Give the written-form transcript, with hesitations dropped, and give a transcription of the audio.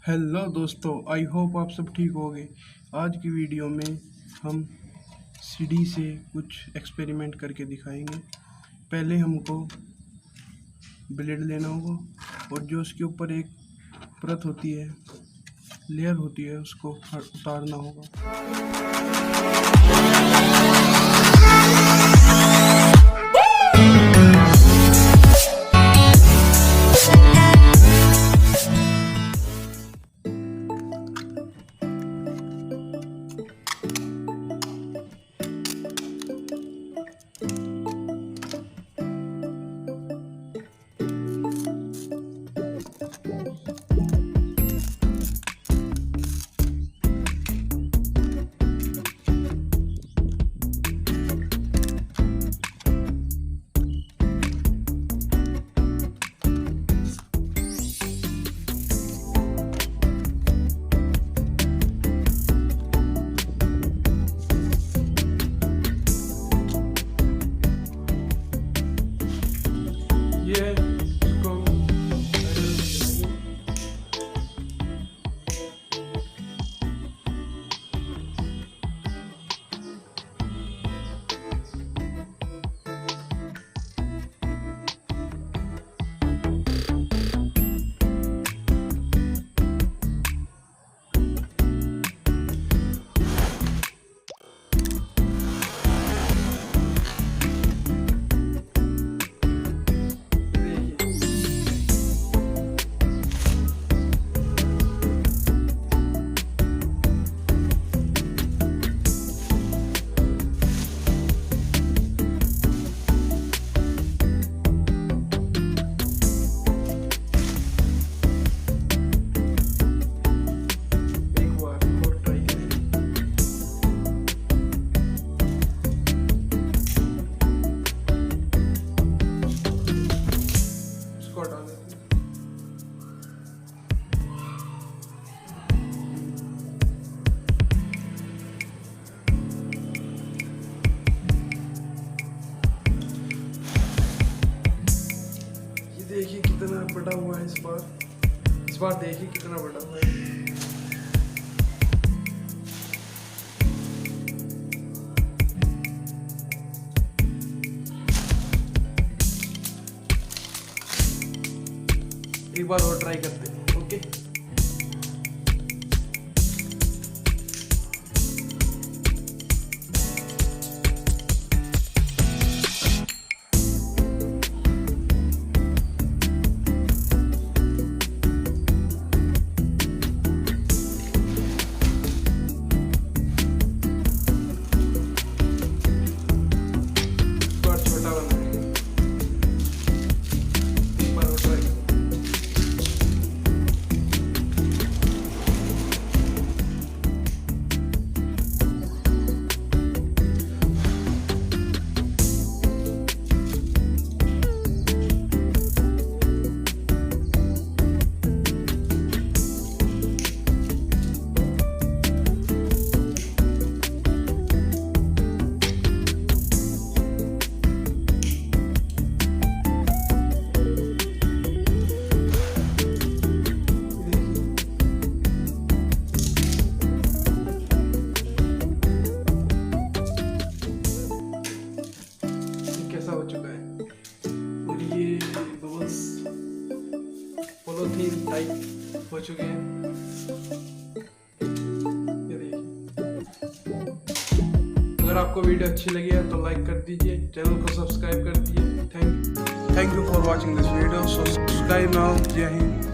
Hello दोस्तों, I hope आप सब ठीक होंगे। आज की वीडियो में हम सीढ़ी से कुछ एक्सपेरिमेंट करके दिखाएंगे। पहले हमको ब्लेड लेना होगा और जो उसके ऊपर एक परत होती है, लेयर होती है, उसको उतारना होगा। ये इसको देखिए कितना बड़ा हुआ है इस बार देखिए कितना बड़ा हुआ है। एक बार और ट्राई करते हैं। ओके, हो चुका है और ये बबल्स पॉलीथीन टाइप हो चुके हैं। ये देखिए, अगर आपको वीडियो अच्छी लगी है तो लाइक कर दीजिए, चैनल को सब्सक्राइब कर दीजिए। Thank you for watching this video. Subscribe now. जय हिंद।